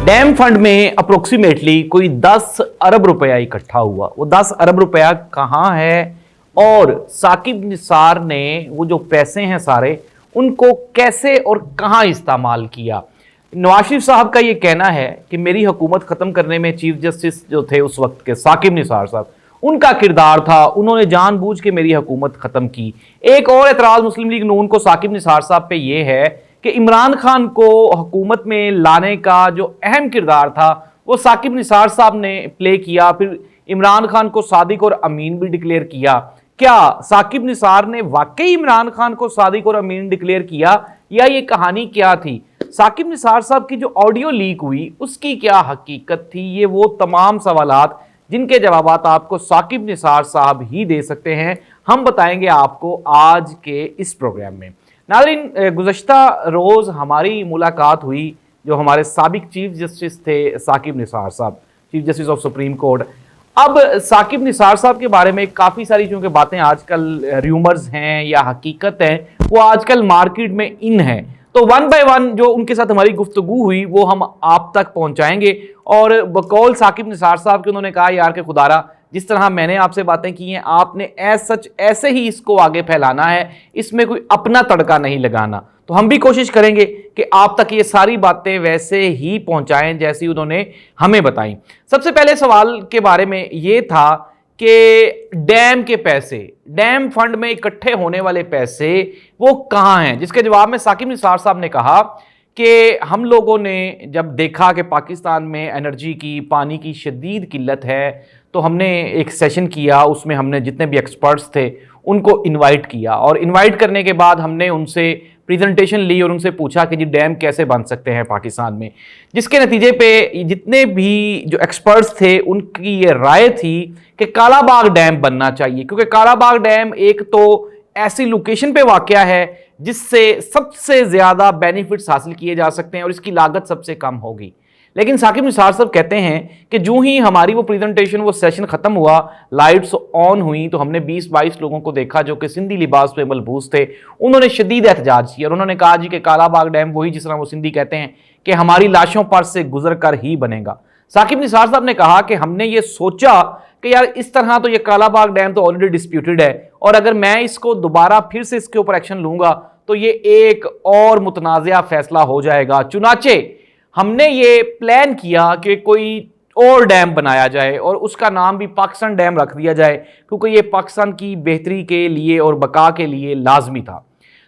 Dam fund में approximately कोई 10 अरब रुपया इकट्ठा हुआ। वो 10 अरब रुपया कहाँ है और साकिब निसार ने वो जो पैसे हैं सारे उनको कैसे और कहाँ इस्तेमाल किया। नवाज शरीफ साहब का ये कहना है कि मेरी हुकूमत ख़त्म करने में चीफ जस्टिस जो थे उस वक्त के साकिब निसार साहब, उनका किरदार था, उन्होंने जानबूझ के मेरी हुकूमत ख़त्म की। एक और एतराज़ मुस्लिम लीग नून को साकिब निसार साहब पे ये है कि इमरान खान को हुकूमत में लाने का जो अहम किरदार था वो साकिब निसार साहब ने प्ले किया। फिर इमरान खान को सादिक और अमीन भी डिक्लेयर किया। क्या साकिब निसार ने वाकई इमरान खान को सादिक और अमीन डिक्लेयर किया या ये कहानी क्या थी? साकिब निसार साहब की जो ऑडियो लीक हुई उसकी क्या हकीकत थी? ये वो तमाम सवालात जिनके जवाबात आपको साकिब निसार साहब ही दे सकते हैं, हम बताएंगे आपको आज के इस प्रोग्राम में। नाज़रीन, गुज़श्ता रोज़ हमारी मुलाकात हुई जो हमारे साबिक चीफ जस्टिस थे साकिब निसार साहब, chief justice of supreme court. अब साकिब निसार साहब के बारे में काफ़ी सारी चूँकि बातें आजकल र्यूमर्स हैं या हकीकत हैं, वो आजकल मार्केट में इन हैं, तो वन बाय वन जो उनके साथ हमारी गुफ्तगू हुई वो हम आप तक पहुँचाएंगे। और बकौल साकिब निसार साहब के उन्होंने कहा यार के खुदारा जिस तरह मैंने आपसे बातें की हैं आपने ऐसे ही इसको आगे फैलाना है, इसमें कोई अपना तड़का नहीं लगाना। तो हम भी कोशिश करेंगे कि आप तक ये सारी बातें वैसे ही पहुंचाएं जैसी उन्होंने हमें बताई। सबसे पहले सवाल के बारे में ये था कि डैम के पैसे, डैम फंड में इकट्ठे होने वाले पैसे वो कहाँ हैं, जिसके जवाब में साकिब निसार साहब ने कहा कि हम लोगों ने जब देखा कि पाकिस्तान में एनर्जी की, पानी की शदीद किल्लत है, तो हमने एक सेशन किया, उसमें हमने जितने भी एक्सपर्ट्स थे उनको इनवाइट किया और इनवाइट करने के बाद हमने उनसे प्रेजेंटेशन ली और उनसे पूछा कि जी डैम कैसे बन सकते हैं पाकिस्तान में, जिसके नतीजे पे जितने भी जो एक्सपर्ट्स थे उनकी ये राय थी कि कालाबाग डैम बनना चाहिए, क्योंकि कालाबाग डैम एक तो ऐसी लोकेशन पे वाक़या है जिससे सबसे ज़्यादा बेनिफिट्स हासिल किए जा सकते हैं और इसकी लागत सबसे कम होगी। लेकिन साकिब निसार साहब कहते हैं कि जो ही हमारी वो प्रेजेंटेशन, वो सेशन ख़त्म हुआ, लाइट्स ऑन हुई, तो हमने 20-22 लोगों को देखा जो कि सिंधी लिबास पे मलबूस थे। उन्होंने शदीद एहतजाज किया और उन्होंने कहा जी कि कालाबाग डैम वही जिस तरह वो सिंधी कहते हैं कि हमारी लाशों पर से गुजर कर ही बनेगा। साकिब निसार साहब ने कहा कि हमने ये सोचा कि यार इस तरह तो ये कालाबाग डैम तो ऑलरेडी डिस्प्यूटेड है और अगर मैं इसको दोबारा फिर से इसके ऊपर एक्शन लूँगा तो ये एक और मुतनाज़ा फैसला हो जाएगा। चुनाचे हमने ये प्लान किया कि कोई और डैम बनाया जाए और उसका नाम भी पाकिस्तान डैम रख दिया जाए, क्योंकि ये पाकिस्तान की बेहतरी के लिए और बका के लिए लाजमी था।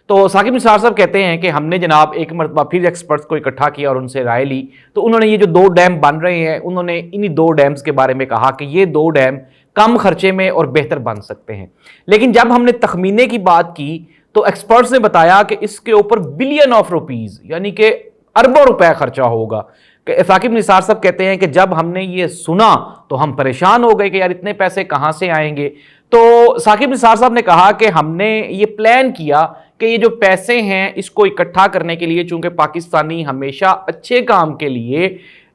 तो साकिब निसार साहब कहते हैं कि हमने जनाब एक मरतबा फिर एक्सपर्ट्स को इकट्ठा किया और उनसे राय ली, तो उन्होंने ये जो 2 डैम बन रहे हैं उन्होंने इन्हीं 2 डैम्स के बारे में कहा कि ये 2 डैम कम खर्चे में और बेहतर बन सकते हैं। लेकिन जब हमने तखमीने की बात की तो एक्सपर्ट्स ने बताया कि इसके ऊपर बिलियन ऑफ रुपीज़ यानी कि अरबों रुपए खर्चा होगा। साकिब निसार साहब कहते हैं कि जब हमने ये सुना तो हम परेशान हो गए कि यार इतने पैसे कहाँ से आएंगे। तो साकिब निसार साहब ने कहा कि हमने ये प्लान किया कि ये जो पैसे हैं इसको इकट्ठा करने के लिए, चूंकि पाकिस्तानी हमेशा अच्छे काम के लिए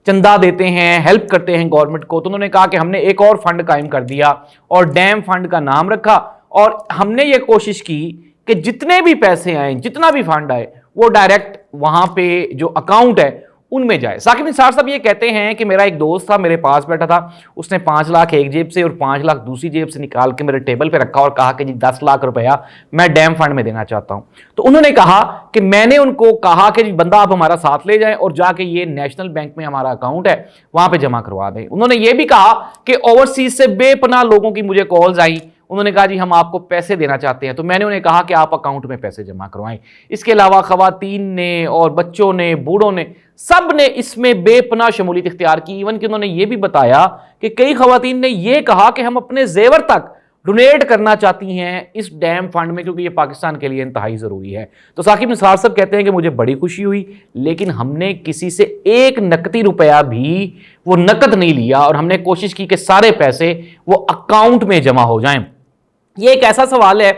चंदा देते हैं, हेल्प करते हैं गवर्नमेंट को, तो उन्होंने कहा कि हमने एक और फंड कायम कर दिया और डैम फंड का नाम रखा और हमने ये कोशिश की कि जितने भी पैसे आए, जितना भी फंड आए, वो डायरेक्ट वहां पे जो अकाउंट है उनमें जाए। साकिब निसार साहब ये कहते हैं कि मेरा एक दोस्त था, मेरे पास बैठा था, उसने 5 लाख एक जेब से और 5 लाख दूसरी जेब से निकाल के मेरे टेबल पे रखा और कहा कि जी 10 लाख रुपया मैं डैम फंड में देना चाहता हूं। तो उन्होंने कहा कि मैंने उनको कहा कि जी बंदा आप हमारा साथ ले जाएं और जाके ये नेशनल बैंक में हमारा अकाउंट है वहां पर जमा करवा दें। उन्होंने ये भी कहा कि ओवरसीज से बेपनाह लोगों की मुझे कॉल्स आई, उन्होंने कहा जी हम आपको पैसे देना चाहते हैं, तो मैंने उन्हें कहा कि आप अकाउंट में पैसे जमा करवाएं। इसके अलावा खवातीन ने और बच्चों ने, बूढ़ों ने, सब ने इसमें बेपनाह शमूलियत इख्तियार की। इवन कि उन्होंने ये भी बताया कि कई खवातीन ने यह कहा कि हम अपने जेवर तक डोनेट करना चाहती हैं इस डैम फंड में, क्योंकि ये पाकिस्तान के लिए इंतहाई ज़रूरी है। तो साकिब निसार साहब कहते हैं कि मुझे बड़ी खुशी हुई, लेकिन हमने किसी से एक नकदी रुपया भी वो नकद नहीं लिया और हमने कोशिश की कि सारे पैसे वो अकाउंट में जमा हो जाएं। ये एक ऐसा सवाल है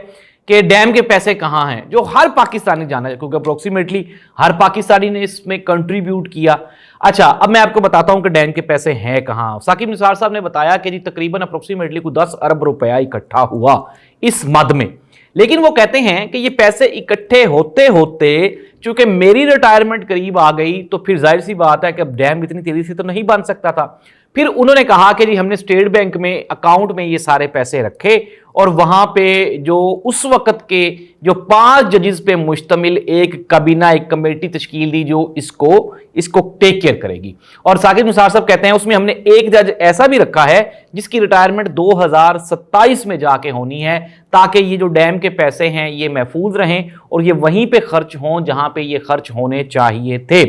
कि डैम के पैसे कहाँ हैं जो हर पाकिस्तानी जाना है, क्योंकि अप्रोक्सीमेटली हर पाकिस्तानी ने इसमें कंट्रीब्यूट किया। अच्छा, अब मैं आपको बताता हूं कि डैम के पैसे हैं कहाँ। साकिब निसार साहब ने बताया कि जी तकरीबन अप्रोक्सीमेटली कुछ 10 अरब रुपया इकट्ठा हुआ इस मद में, लेकिन वो कहते हैं कि ये पैसे इकट्ठे होते होते चूंकि मेरी रिटायरमेंट करीब आ गई तो फिर जाहिर सी बात है कि अब डैम इतनी तेजी से तो नहीं बन सकता था। फिर उन्होंने कहा कि जी हमने स्टेट बैंक में अकाउंट में ये सारे पैसे रखे और वहां पे जो उस वक्त के जो 5 जजेस पे मुश्तमिल एक काबीना एक कमेटी तश्कील दी जो इसको टेक केयर करेगी। और साकिब निसार साहब कहते हैं उसमें हमने एक जज ऐसा भी रखा है जिसकी रिटायरमेंट 2027 में जाके होनी है, ताकि ये जो डैम के पैसे हैं ये महफूज रहें और ये वहीं पे खर्च हों जहां पे ये खर्च होने चाहिए थे।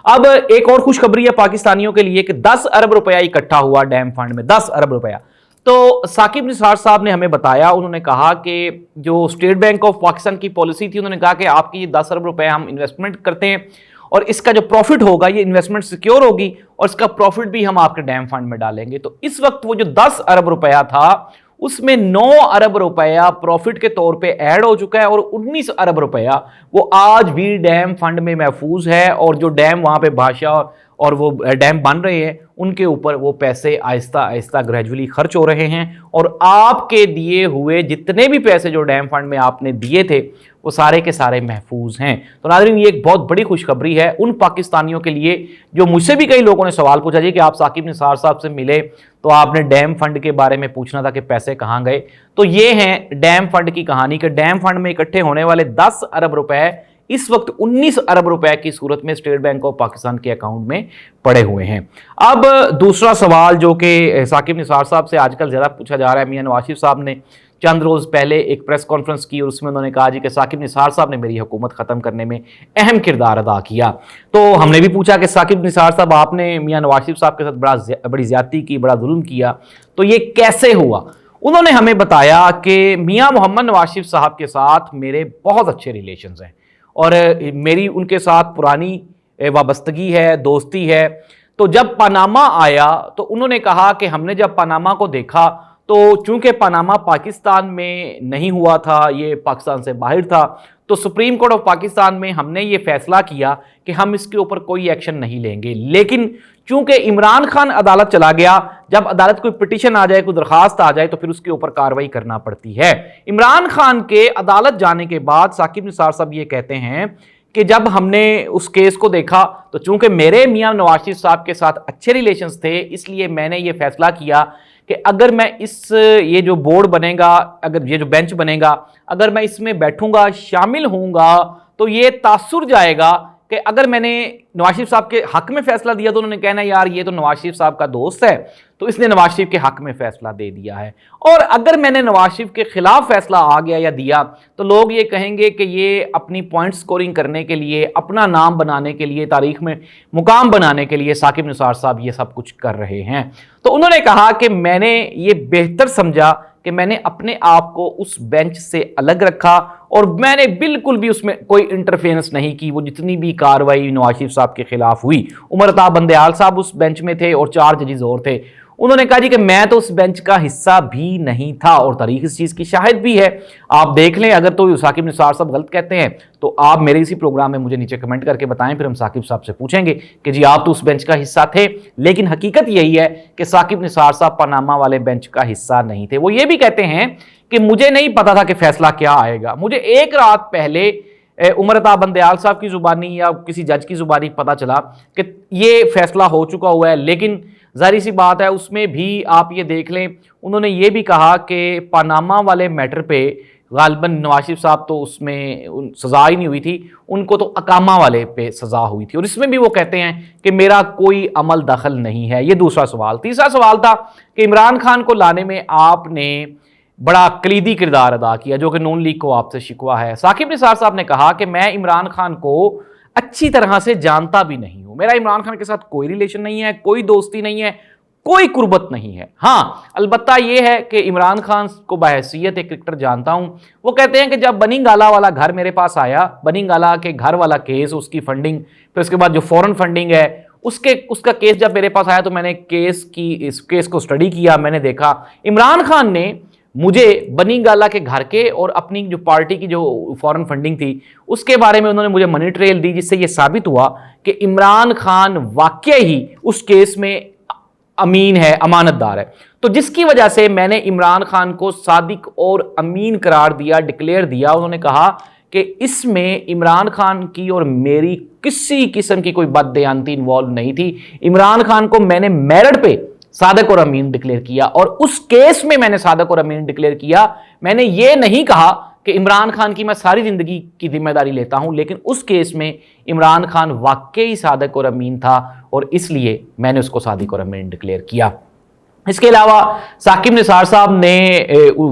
अब एक और खुशखबरी है पाकिस्तानियों के लिए कि 10 अरब रुपया इकट्ठा हुआ डैम फंड में, 10 अरब रुपया। तो साकिब निसार साहब ने हमें बताया, उन्होंने कहा कि जो स्टेट बैंक ऑफ पाकिस्तान की पॉलिसी थी, उन्होंने कहा कि आपकी ये 10 अरब रुपए हम इन्वेस्टमेंट करते हैं और इसका जो प्रॉफिट होगा ये इन्वेस्टमेंट सिक्योर होगी और इसका प्रॉफिट भी हम आपके डैम फंड में डालेंगे। तो इस वक्त वो जो 10 अरब रुपया था उसमें 9 अरब रुपया प्रॉफिट के तौर पे ऐड हो चुका है और 19 अरब रुपया वो आज भी डैम फंड में महफूज है और जो डैम वहां पे भाषा और वो डैम बन रहे हैं उनके ऊपर वो पैसे आहिस्ता आहिस्ता ग्रेजुअली खर्च हो रहे हैं और आपके दिए हुए जितने भी पैसे जो डैम फंड में आपने दिए थे वो सारे के सारे महफूज हैं। तो नाज़रीन ये एक बहुत बड़ी खुशखबरी है उन पाकिस्तानियों के लिए जो मुझसे भी कई लोगों ने सवाल पूछा जी कि आप साकिब निसार साहब से मिले तो आपने डैम फंड के बारे में पूछना था कि पैसे कहाँ गए। तो ये हैं डैम फंड की कहानी कि डैम फंड में इकट्ठे होने वाले 10 अरब रुपए इस वक्त 19 अरब रुपए की सूरत में स्टेट बैंक ऑफ पाकिस्तान के अकाउंट में पड़े हुए हैं। अब दूसरा सवाल जो कि साकिब निसार साहब से आजकल ज़्यादा पूछा जा रहा है, मियां नवाज शरीफ साहब ने चंद रोज़ पहले एक प्रेस कॉन्फ्रेंस की और उसमें उन्होंने कहा जी कि साकिब निसार साहब ने मेरी हुकूमत ख़त्म करने में अहम किरदार अदा किया। तो हमने भी पूछा कि साकिब निसार साहब आपने मियां नवाज शरीफ साहब के साथ बड़ी ज़्यादती की, बड़ा जुल्म किया, तो ये कैसे हुआ। उन्होंने हमें बताया कि मियां मोहम्मद नवाज शरीफ साहब के साथ मेरे बहुत अच्छे रिलेशंस हैं और मेरी उनके साथ पुरानी वाबस्तगी है, दोस्ती है। तो जब पनामा आया तो उन्होंने कहा कि हमने जब पनामा को देखा तो चूंकि पनामा पाकिस्तान में नहीं हुआ था, ये पाकिस्तान से बाहर था, तो सुप्रीम कोर्ट ऑफ पाकिस्तान में हमने ये फैसला किया कि हम इसके ऊपर कोई एक्शन नहीं लेंगे। लेकिन चूंकि इमरान खान अदालत चला गया, जब अदालत कोई पिटीशन आ जाए, कोई दरखास्त आ जाए तो फिर उसके ऊपर कार्रवाई करना पड़ती है। इमरान खान के अदालत जाने के बाद साकिब निसार साहब ये कहते हैं कि जब हमने उस केस को देखा तो चूंकि मेरे मियां नवाज शरीफ साहब के साथ अच्छे रिलेशंस थे, इसलिए मैंने ये फैसला किया कि अगर मैं ये जो बोर्ड बनेगा, अगर ये जो बेंच बनेगा, अगर मैं इसमें बैठूंगा, शामिल होऊंगा, तो ये तासुर जाएगा कि अगर मैंने नवाज शरीफ साहब के हक में फैसला दिया तो उन्होंने कहना यार ये तो नवाज शरीफ साहब का दोस्त है तो इसने नवाज शरीफ के हक में फैसला दे दिया है, और अगर मैंने नवाज शरीफ के खिलाफ फैसला आ गया या दिया तो लोग ये कहेंगे कि ये अपनी पॉइंट स्कोरिंग करने के लिए, अपना नाम बनाने के लिए, तारीख में मुकाम बनाने के लिए साकिब निसार साहब ये सब कुछ कर रहे हैं। तो उन्होंने कहा कि मैंने ये बेहतर समझा कि मैंने अपने आप को उस बेंच से अलग रखा और मैंने बिल्कुल भी उसमें कोई इंटरफेरेंस नहीं की। वो जितनी भी कार्रवाई नवाज शरीफ साहब के खिलाफ हुई, उमर अता बंदयाल साहब उस बेंच में थे और 4 जजेस और थे, उन्होंने कहा जी कि मैं तो उस बेंच का हिस्सा भी नहीं था और तारीख इस चीज़ की शाहिद भी है। आप देख लें, अगर तो साकिब निसार साहब गलत कहते हैं तो आप मेरे इसी प्रोग्राम में मुझे नीचे कमेंट करके बताएं, फिर हम साकिब साहब से पूछेंगे कि जी आप तो उस बेंच का हिस्सा थे। लेकिन हकीकत यही है कि साकिब निसार साहब पनामा वाले बेंच का हिस्सा नहीं थे। वो ये भी कहते हैं कि मुझे नहीं पता था कि फैसला क्या आएगा, मुझे एक रात पहले उमर अता बंदयाल साहब की जुबानी या किसी जज की जुबानी पता चला कि ये फैसला हो चुका हुआ है। लेकिन जाहिर सी बात है उसमें भी आप ये देख लें, उन्होंने ये भी कहा कि पनामा वाले मैटर पे गालिबन नवाज शरीफ साहब तो उसमें सज़ा ही नहीं हुई थी, उनको तो अकामा वाले पे सज़ा हुई थी, और इसमें भी वो कहते हैं कि मेरा कोई अमल दखल नहीं है। ये दूसरा सवाल। तीसरा सवाल था कि इमरान खान को लाने में आपने बड़ा कलीदी किरदार अदा किया, जो कि नून लीग को आपसे शिकवा है। साकिब निसार साहब ने कहा कि मैं इमरान खान को अच्छी तरह से जानता भी नहीं हूं, मेरा इमरान खान के साथ कोई रिलेशन नहीं है, कोई दोस्ती नहीं है, कोई कुर्बत नहीं है। हाँ, अलबत्ता यह है कि इमरान खान को बहैसियत एक क्रिकेटर जानता हूं। वो कहते हैं कि जब बनी गाला वाला घर मेरे पास आया, बनी गाला के घर वाला केस, उसकी फंडिंग, फिर उसके बाद जो फॉरेन फंडिंग है उसका केस जब मेरे पास आया तो मैंने इस केस को स्टडी किया। मैंने देखा इमरान खान ने मुझे बनी गाला के घर के और अपनी जो पार्टी की जो फॉरेन फंडिंग थी उसके बारे में उन्होंने मुझे मनी ट्रेल दी, जिससे ये साबित हुआ कि इमरान खान वाकई ही उस केस में امین ہے, امانت دار ہے. تو جس کی وجہ سے میں نے عمران خان کو صادق اور امین قرار دیا, ڈکلیئر دیا. انہوں نے کہا کہ اس میں عمران خان کی اور میری کسی قسم کی کوئی بد دیانتی انوالو نہیں تھی. عمران خان کو میں نے میرٹ پہ صادق اور امین ڈکلیئر کیا, اور اس کیس میں میں نے صادق اور امین ڈکلیئر کیا. میں نے یہ نہیں کہا کہ عمران خان کی میں ساری زندگی کی ذمہ داری لیتا ہوں, لیکن اس کیس میں عمران خان واقعی صادق اور امین تھا, اور اس لیے میں نے اس کو صادق اور امین ڈکلیئر کیا. اس کے علاوہ ثاقب نثار صاحب نے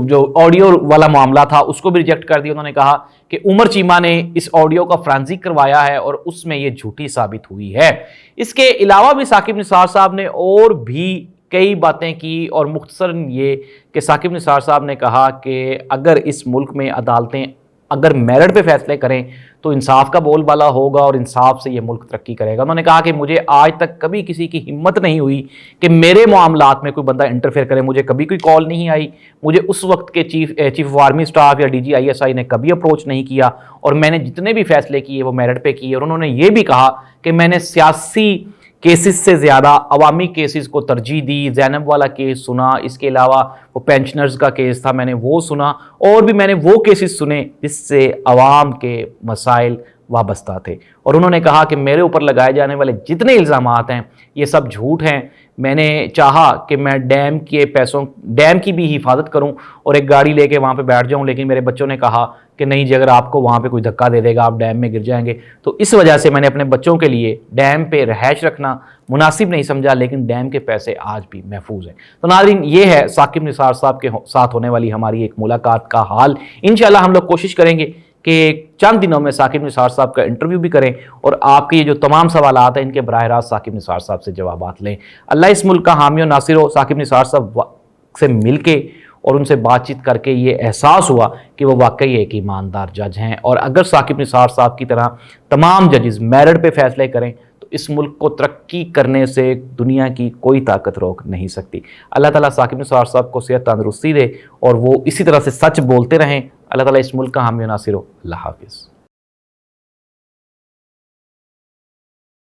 جو آڈیو والا معاملہ تھا اس کو بھی ریجیکٹ کر دیا. انہوں نے کہا کہ عمر چیمہ نے اس آڈیو کا فرانزک کروایا ہے اور اس میں یہ جھوٹی ثابت ہوئی ہے. اس کے علاوہ بھی ثاقب نثار صاحب نے اور بھی کئی باتیں کی, اور مختصراً یہ کہ ثاقب نثار صاحب نے کہا کہ اگر اس ملک میں عدالتیں اگر میرٹ پہ فیصلے کریں تو انصاف کا بول بالا ہوگا اور انصاف سے یہ ملک ترقی کرے گا. انہوں نے کہا کہ مجھے آج تک کبھی کسی کی ہمت نہیں ہوئی کہ میرے معاملات میں کوئی بندہ انٹرفیئر کرے. مجھے کبھی کوئی کال نہیں آئی, مجھے اس وقت کے چیف آف آرمی سٹاف یا DGISI نے کبھی اپروچ نہیں کیا, اور میں نے جتنے بھی فیصلے کیے وہ میرٹ پہ کیے. اور انہوں نے یہ بھی کہا کہ میں نے سیاسی کیسز سے زیادہ عوامی کیسز کو ترجیح دی. زینب والا کیس سنا, اس کے علاوہ وہ پینشنرز کا کیس تھا میں نے وہ سنا, اور بھی میں نے وہ کیسز سنے جس سے عوام کے مسائل وابستہ تھے. اور انہوں نے کہا کہ میرے اوپر لگائے جانے والے جتنے الزامات ہیں یہ سب جھوٹ ہیں. میں نے چاہا کہ میں ڈیم کے پیسوں, ڈیم کی بھی حفاظت کروں اور ایک گاڑی لے کے وہاں پہ بیٹھ جاؤں, لیکن میرے بچوں نے کہا کہ نہیں جی, اگر آپ کو وہاں پہ کوئی دھکا دے دے گا آپ ڈیم میں گر جائیں گے. تو اس وجہ سے میں نے اپنے بچوں کے لیے ڈیم پہ رہائش رکھنا مناسب نہیں سمجھا, لیکن ڈیم کے پیسے آج بھی محفوظ ہیں. تو ناظرین, یہ ہے ثاقب نثار صاحب کے ساتھ ہونے والی ہماری ایک ملاقات کا حال. انشاءاللہ ہم لوگ کوشش کریں گے کہ چند دنوں میں ثاقب نثار صاحب کا انٹرویو بھی کریں, اور آپ کے یہ جو تمام سوالات ہیں ان کے براہ راست ثاقب نثار صاحب سے جوابات لیں. اللہ اس ملک کا حامی و ناصر ہو. ثاقب نثار صاحب سے مل کے اور ان سے بات چیت کر کے یہ احساس ہوا کہ وہ واقعی ایک ایماندار جج ہیں, اور اگر ثاقب نثار صاحب کی طرح تمام ججز میرٹ پہ فیصلے کریں تو اس ملک کو ترقی کرنے سے دنیا کی کوئی طاقت روک نہیں سکتی. اللہ تعالیٰ ثاقب نثار صاحب کو صحت تندرستی دے اور وہ اسی طرح سے سچ بولتے رہیں. اللہ تعالیٰ اس ملک کا حامی و ناصر ہو. اللہ حافظ.